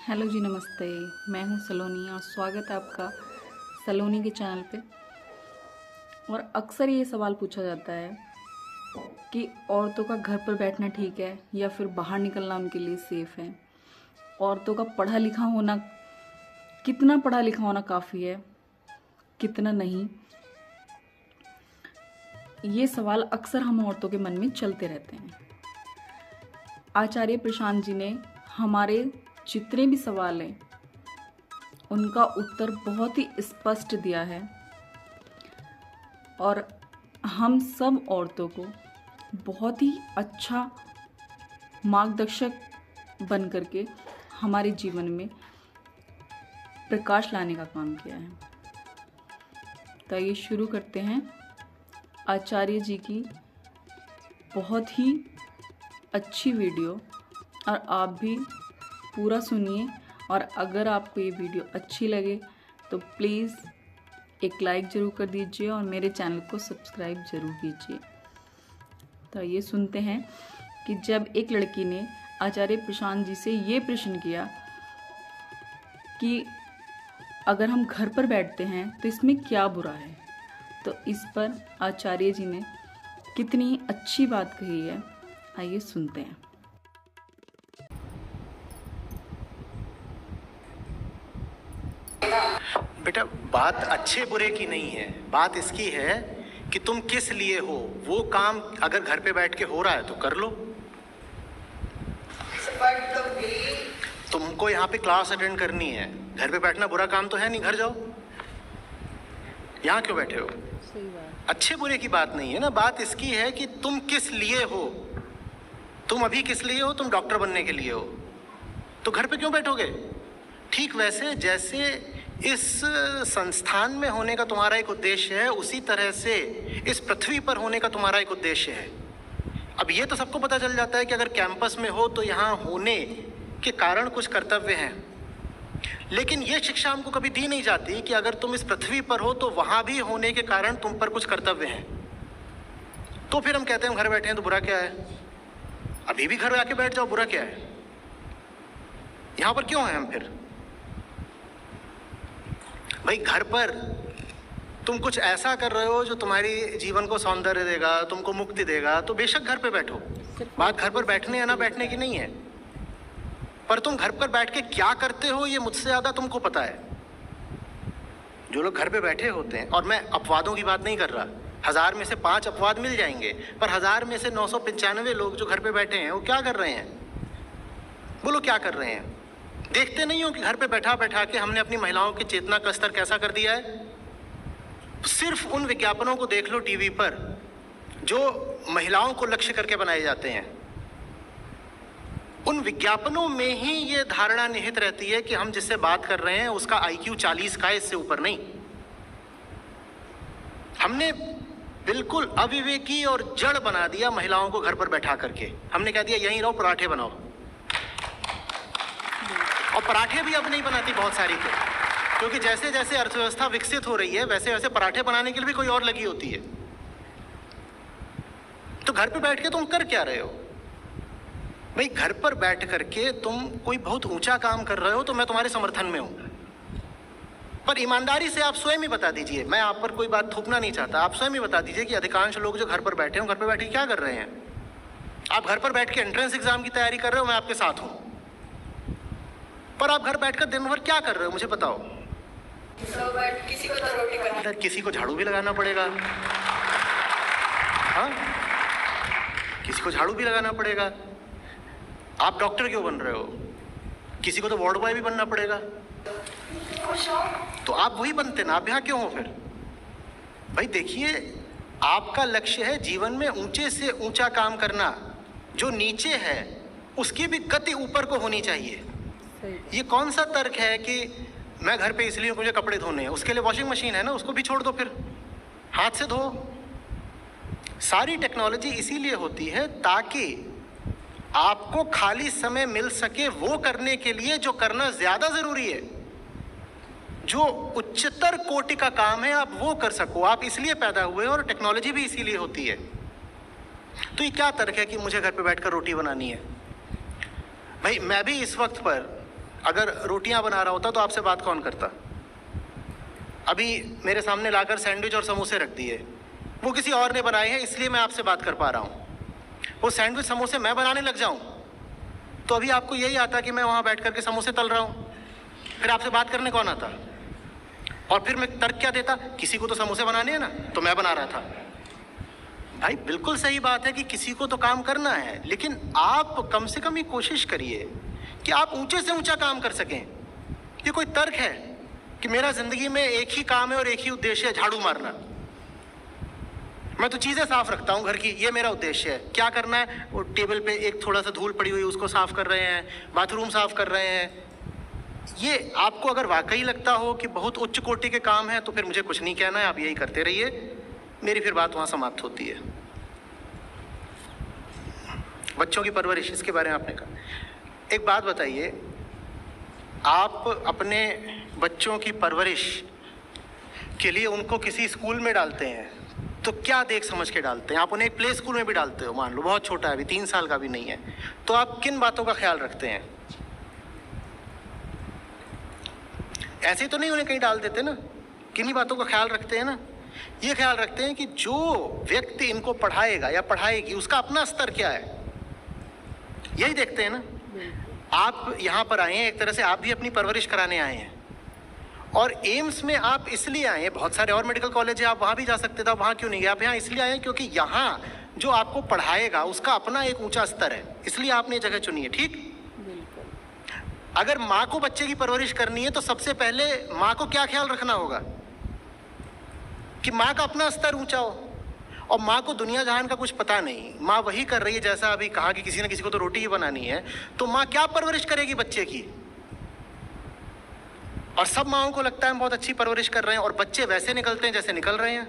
Hello जी, नमस्ते। मैं हूं सलोनी और स्वागत है आपका सलोनी के चैनल पे। और अक्सर ये सवाल पूछा जाता है कि औरतों का घर पर बैठना ठीक है या फिर बाहर निकलना उनके लिए सेफ़ है। औरतों का पढ़ा लिखा होना, कितना पढ़ा लिखा होना काफ़ी है, कितना नहीं। ये सवाल अक्सर हम औरतों के मन में चलते रहते हैं। आचार्य प्रशांत जी ने हमारे जितने भी सवाल हैं उनका उत्तर बहुत ही स्पष्ट दिया है और हम सब औरतों को बहुत ही अच्छा मार्गदर्शक बन करके हमारे जीवन में प्रकाश लाने का काम किया है। तो ये शुरू करते हैं आचार्य जी की बहुत ही अच्छी वीडियो, और आप भी पूरा सुनिए। और अगर आपको ये वीडियो अच्छी लगे तो प्लीज़ एक लाइक ज़रूर कर दीजिए और मेरे चैनल को सब्सक्राइब ज़रूर कीजिए। तो ये सुनते हैं कि जब एक लड़की ने आचार्य प्रशांत जी से ये प्रश्न किया कि अगर हम घर पर बैठते हैं तो इसमें क्या बुरा है, तो इस पर आचार्य जी ने कितनी अच्छी बात कही है। आइए सुनते हैं। बेटा, बात अच्छे बुरे की नहीं है, बात इसकी है कि तुम किस लिए हो। वो काम अगर घर पे बैठ के हो रहा है तो कर लो। तुमको यहाँ पे क्लास अटेंड करनी है, घर पे बैठना बुरा काम तो है नहीं, घर जाओ। यहाँ क्यों बैठे हो? सही बात। अच्छे बुरे की बात नहीं है ना, बात इसकी है कि तुम किस लिए हो। तुम अभी किस लिए हो? तुम डॉक्टर बनने के लिए हो, तो घर पे क्यों बैठोगे? ठीक वैसे जैसे इस संस्थान में होने का तुम्हारा एक उद्देश्य है, उसी तरह से इस पृथ्वी पर होने का तुम्हारा एक उद्देश्य है। अब ये तो सबको पता चल जाता है कि अगर कैंपस में हो तो यहाँ होने के कारण कुछ कर्तव्य हैं, लेकिन ये शिक्षा हमको कभी दी नहीं जाती कि अगर तुम इस पृथ्वी पर हो तो वहाँ भी होने के कारण तुम पर कुछ कर्तव्य हैं। तो फिर हम कहते हैं हम घर बैठे हैं तो बुरा क्या है? अभी भी घर आके बैठ जाओ, बुरा क्या है? यहाँ पर क्यों हैं हम फिर? भाई, घर पर तुम कुछ ऐसा कर रहे हो जो तुम्हारी जीवन को सौंदर्य देगा, तुमको मुक्ति देगा, तो बेशक घर पे बैठो। बात घर पर बैठने या ना बैठने की नहीं है, पर तुम घर पर बैठ के क्या करते हो ये मुझसे ज़्यादा तुमको पता है। जो लोग घर पे बैठे होते हैं, और मैं अपवादों की बात नहीं कर रहा, 1000 में से 5 अपवाद मिल जाएंगे, पर 1000 में से 995 लोग जो घर पे बैठे हैं वो क्या कर रहे हैं? बोलो, क्या कर रहे हैं? देखते नहीं हो कि घर पे बैठा बैठा के हमने अपनी महिलाओं की चेतना का स्तर कैसा कर दिया है? सिर्फ उन विज्ञापनों को देख लो टीवी पर जो महिलाओं को लक्ष्य करके बनाए जाते हैं। उन विज्ञापनों में ही ये धारणा निहित रहती है कि हम जिससे बात कर रहे हैं उसका IQ 40 का है, इससे ऊपर नहीं। हमने बिल्कुल अविवेकी और जड़ बना दिया महिलाओं को घर पर बैठा करके। हमने कह दिया यहीं रहो, पराठे बनाओ। और पराठे भी अब नहीं बनाती बहुत सारी तो, क्योंकि जैसे जैसे अर्थव्यवस्था विकसित हो रही है वैसे वैसे पराठे बनाने के लिए भी कोई और लगी होती है। तो घर पे बैठ के तुम कर क्या रहे हो? भाई, घर पर बैठ करके तुम कोई बहुत ऊंचा काम कर रहे हो तो मैं तुम्हारे समर्थन में हूं, पर ईमानदारी से आप स्वयं ही बता दीजिए। मैं आप पर कोई बात थोपना नहीं चाहता, आप स्वयं ही बता दीजिए कि अधिकांश लोग जो घर पर बैठे हैं, घर पर बैठ के क्या कर रहे हैं? आप घर पर बैठ के एंट्रेंस एग्जाम की तैयारी कर रहे हो, मैं आपके साथ हूं, पर आप घर बैठकर दिन भर क्या कर रहे हो मुझे बताओ? किसी को तो रोटी करनी, किसी को झाड़ू भी लगाना पड़ेगा। हाँ, किसी को झाड़ू भी लगाना पड़ेगा। आप डॉक्टर क्यों बन रहे हो? किसी को तो वार्ड बॉय भी बनना पड़ेगा। तो आप वही बनते ना, आप यहाँ क्यों हो फिर? भाई देखिए, आपका लक्ष्य है जीवन में ऊंचे से ऊंचा काम करना, जो नीचे है उसकी भी गति ऊपर को होनी चाहिए। ये कौन सा तर्क है कि मैं घर पे इसलिए मुझे कपड़े धोने हैं, उसके लिए वॉशिंग मशीन है ना, उसको भी छोड़ दो, फिर हाथ से धो। सारी टेक्नोलॉजी इसीलिए होती है ताकि आपको खाली समय मिल सके वो करने के लिए जो करना ज्यादा जरूरी है, जो उच्चतर कोटि का काम है, आप वो कर सको। आप इसलिए पैदा हुए और टेक्नोलॉजी भी इसीलिए होती है। तो ये क्या तर्क है कि मुझे घर पे बैठकर रोटी बनानी है? भाई, मैं भी इस वक्त पर अगर रोटियां बना रहा होता तो आपसे बात कौन करता? अभी मेरे सामने लाकर सैंडविच और समोसे रख दिए, वो किसी और ने बनाए हैं इसलिए मैं आपसे बात कर पा रहा हूँ। वो सैंडविच समोसे मैं बनाने लग जाऊँ तो अभी आपको यही आता कि मैं वहाँ बैठ करके समोसे तल रहा हूँ, फिर आपसे बात करने कौन आता? और फिर मैं तर्क क्या देता? किसी को तो समोसे बनाने हैं ना, तो मैं बना रहा था। भाई बिल्कुल सही बात है कि किसी को तो काम करना है, लेकिन आप कम से कम ये कोशिश करिए कि आप ऊंचे से ऊंचा काम कर सकें। ये कोई तर्क है कि मेरा जिंदगी में एक ही काम है और एक ही उद्देश्य है, झाड़ू मारना? मैं तो चीज़ें साफ रखता हूँ घर की, ये मेरा उद्देश्य है। क्या करना है? वो टेबल पे एक थोड़ा सा धूल पड़ी हुई उसको साफ कर रहे हैं, बाथरूम साफ कर रहे हैं। ये आपको अगर वाकई लगता हो कि बहुत उच्च कोटि के काम है तो फिर मुझे कुछ नहीं कहना है, आप यही करते रहिए, मेरी फिर बात वहाँ समाप्त होती है। बच्चों की परवरिश, इसके बारे में आपने कहा। एक बात बताइए, आप अपने बच्चों की परवरिश के लिए उनको किसी स्कूल में डालते हैं तो क्या देख समझ के डालते हैं? आप उन्हें एक प्ले स्कूल में भी डालते हो, मान लो बहुत छोटा है, अभी 3 साल का भी नहीं है, तो आप किन बातों का ख्याल रखते हैं? ऐसे तो नहीं उन्हें कहीं डाल देते ना, किन्हीं बातों का ख्याल रखते हैं ना। ये ख्याल रखते हैं कि जो व्यक्ति इनको पढ़ाएगा या पढ़ाएगी उसका अपना स्तर क्या है, यही देखते हैं ना। आप यहाँ पर आए हैं, एक तरह से आप भी अपनी परवरिश कराने आए हैं, और एम्स में आप इसलिए आए हैं, बहुत सारे और मेडिकल कॉलेज है, आप वहाँ भी जा सकते थे, आप वहाँ क्यों नहीं गए? आप यहाँ इसलिए आए हैं क्योंकि यहाँ जो आपको पढ़ाएगा उसका अपना एक ऊंचा स्तर है, इसलिए आपने ये जगह चुनी है। ठीक? अगर माँ को बच्चे की परवरिश करनी है तो सबसे पहले माँ को क्या ख्याल रखना होगा कि माँ का अपना स्तर ऊंचा हो। और माँ को दुनिया जहान का कुछ पता नहीं, माँ वही कर रही है, जैसा अभी कहा कि किसी न किसी को तो रोटी ही बनानी है, तो माँ क्या परवरिश करेगी बच्चे की? और सब माँओं को लगता है हम बहुत अच्छी परवरिश कर रहे हैं और बच्चे वैसे निकलते हैं जैसे निकल रहे हैं।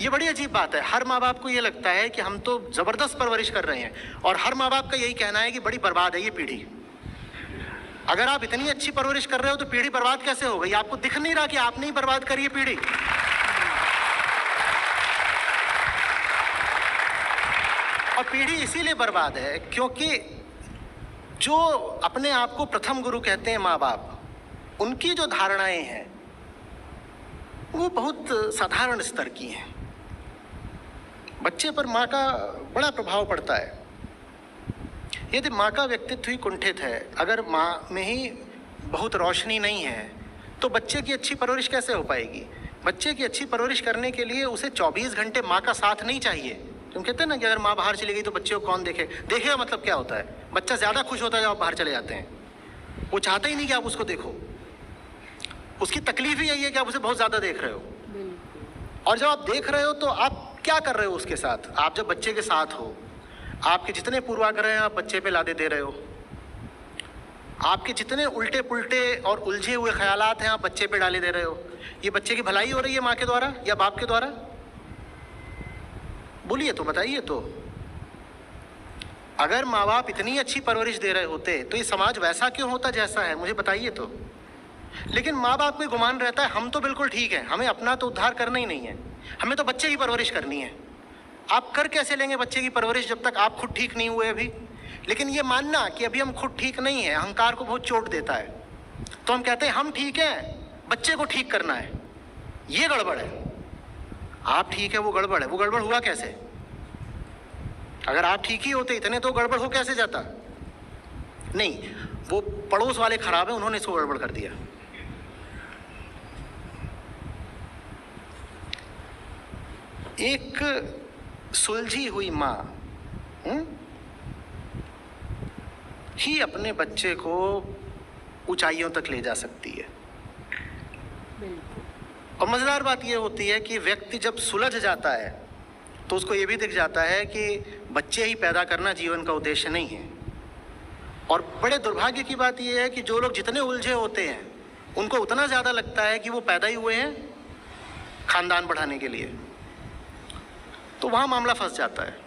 ये बड़ी अजीब बात है। हर माँ बाप को ये लगता है कि हम तो ज़बरदस्त परवरिश कर रहे हैं, और हर माँ बाप का यही कहना है कि बड़ी बर्बाद है ये पीढ़ी। अगर आप इतनी अच्छी परवरिश कर रहे हो तो पीढ़ी बर्बाद कैसे हो गई? आपको दिख नहीं रहा कि आपने ही बर्बाद करी है पीढ़ी? और पीढ़ी इसीलिए बर्बाद है क्योंकि जो अपने आप को प्रथम गुरु कहते हैं माँ बाप, उनकी जो धारणाएं हैं वो बहुत साधारण स्तर की हैं। बच्चे पर माँ का बड़ा प्रभाव पड़ता है। यदि माँ का व्यक्तित्व ही कुंठित है, अगर माँ में ही बहुत रोशनी नहीं है, तो बच्चे की अच्छी परवरिश कैसे हो पाएगी? बच्चे की अच्छी परवरिश करने के लिए उसे 24 घंटे माँ का साथ नहीं चाहिए। तुम कहते हैं ना कि अगर माँ बाहर चली गई तो बच्चे को कौन देखे? देखेगा मतलब क्या होता है? बच्चा ज़्यादा खुश होता है जब आप बाहर चले जाते हैं, वो चाहता ही नहीं कि आप उसको देखो। उसकी तकलीफ ही यही है कि आप उसे बहुत ज़्यादा देख रहे हो। और जब आप देख रहे हो तो आप क्या कर रहे हो उसके साथ? आप जब बच्चे के साथ हो, आपके जितने पूर्वाग्रह हैं आप बच्चे पे लादे दे रहे हो, आपके जितने उल्टे पुल्टे और उलझे हुए ख्यालात हैं आप बच्चे पे डाले दे रहे हो। ये बच्चे की भलाई हो रही है माँ के द्वारा या बाप के द्वारा? बोलिए तो, बताइए तो। अगर माँ बाप इतनी अच्छी परवरिश दे रहे होते तो ये समाज वैसा क्यों होता जैसा है? मुझे बताइए तो। लेकिन माँ बाप को गुमान रहता है हम तो बिल्कुल ठीक है, हमें अपना तो उद्धार करना ही नहीं है, हमें तो बच्चे की परवरिश करनी है। आप कर कैसे लेंगे बच्चे की परवरिश जब तक आप खुद ठीक नहीं हुए अभी? लेकिन ये मानना कि अभी हम खुद ठीक नहीं है अहंकार को बहुत चोट देता है। तो हम कहते हैं हम ठीक हैं, बच्चे को ठीक करना है, ये गड़बड़ है। आप ठीक है वो गड़बड़ है। वो गड़बड़ हुआ कैसे? अगर आप ठीक ही होते इतने तो गड़बड़ हो कैसे जाता? नहीं, वो पड़ोस वाले खराब है, उन्होंने इसको गड़बड़ कर दिया। एक सुलझी हुई माँ ही अपने बच्चे को ऊंचाइयों तक ले जा सकती है। और मजेदार बात यह होती है कि व्यक्ति जब सुलझ जाता है तो उसको ये भी दिख जाता है कि बच्चे ही पैदा करना जीवन का उद्देश्य नहीं है। और बड़े दुर्भाग्य की बात यह है कि जो लोग जितने उलझे होते हैं उनको उतना ज़्यादा लगता है कि वो पैदा ही हुए हैं खानदान बढ़ाने के लिए, तो वहाँ मामला फंस जाता है।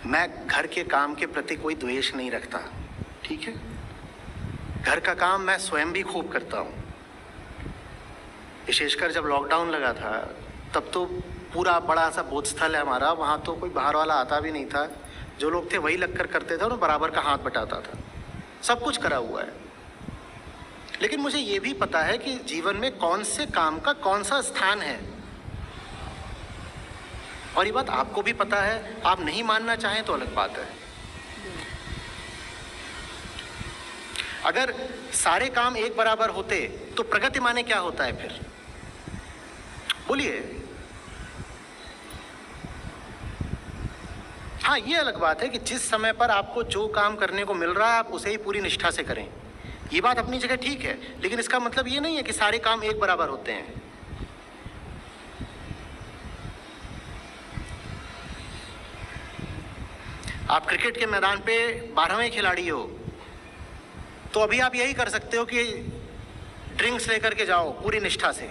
मैं घर के काम के प्रति कोई द्वेष नहीं रखता, ठीक है? घर का काम मैं स्वयं भी खूब करता हूँ। विशेषकर जब लॉकडाउन लगा था तब तो पूरा बड़ा सा बोधस्थल है हमारा, वहाँ तो कोई बाहर वाला आता भी नहीं था, जो लोग थे वही लगकर करते थे और बराबर का हाथ बटाता था, सब कुछ करा हुआ है। लेकिन मुझे ये भी पता है कि जीवन में कौन से काम का कौन सा स्थान है, और ये बात आपको भी पता है। आप नहीं मानना चाहें तो अलग बात है। अगर सारे काम एक बराबर होते तो प्रगति माने क्या होता है फिर? बोलिए। हाँ, ये अलग बात है कि जिस समय पर आपको जो काम करने को मिल रहा है आप उसे ही पूरी निष्ठा से करें, ये बात अपनी जगह ठीक है, लेकिन इसका मतलब ये नहीं है कि सारे काम एक बराबर होते हैं। आप क्रिकेट के मैदान पे 12वें खिलाड़ी हो तो अभी आप यही कर सकते हो कि ड्रिंक्स लेकर के जाओ पूरी निष्ठा से,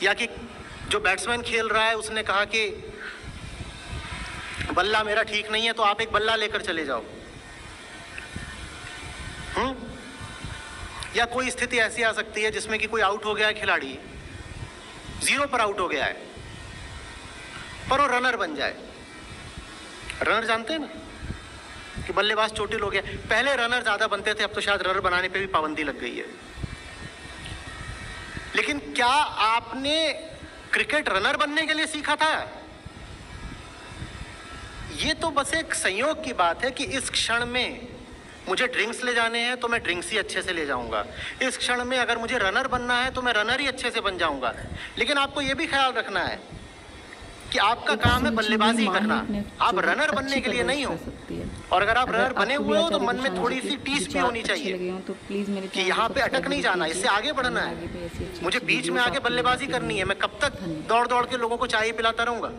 या कि जो बैट्समैन खेल रहा है उसने कहा कि बल्ला मेरा ठीक नहीं है तो आप एक बल्ला लेकर चले जाओ। या कोई स्थिति ऐसी आ सकती है जिसमें कि कोई आउट हो गया है, खिलाड़ी 0 पर आउट हो गया है, पर वो रनर बन जाए। रनर जानते हैं ना कि बल्लेबाज चोटिल हो गया, पहले रनर ज्यादा बनते थे, अब तो शायद रनर बनाने पे भी पाबंदी लग गई है। लेकिन क्या आपने क्रिकेट रनर बनने के लिए सीखा था? ये तो बस एक संयोग की बात है कि इस क्षण में मुझे ड्रिंक्स ले जाने हैं तो मैं ड्रिंक्स ही अच्छे से ले जाऊंगा, इस क्षण में अगर मुझे रनर बनना है तो मैं रनर ही अच्छे से बन जाऊंगा। लेकिन आपको यह भी ख्याल रखना है कि आपका काम है बल्लेबाजी करना, आप रनर बनने के लिए नहीं हो। और अगर आप रनर बने हुए हो तो मन में थोड़ी सी टीस भी होनी चाहिए कि यहाँ पे अटक नहीं जाना, इससे आगे बढ़ना है। मुझे बीच में आगे बल्लेबाजी करनी है, मैं कब तक दौड़ दौड़ के लोगों को चाय पिलाता रहूंगा?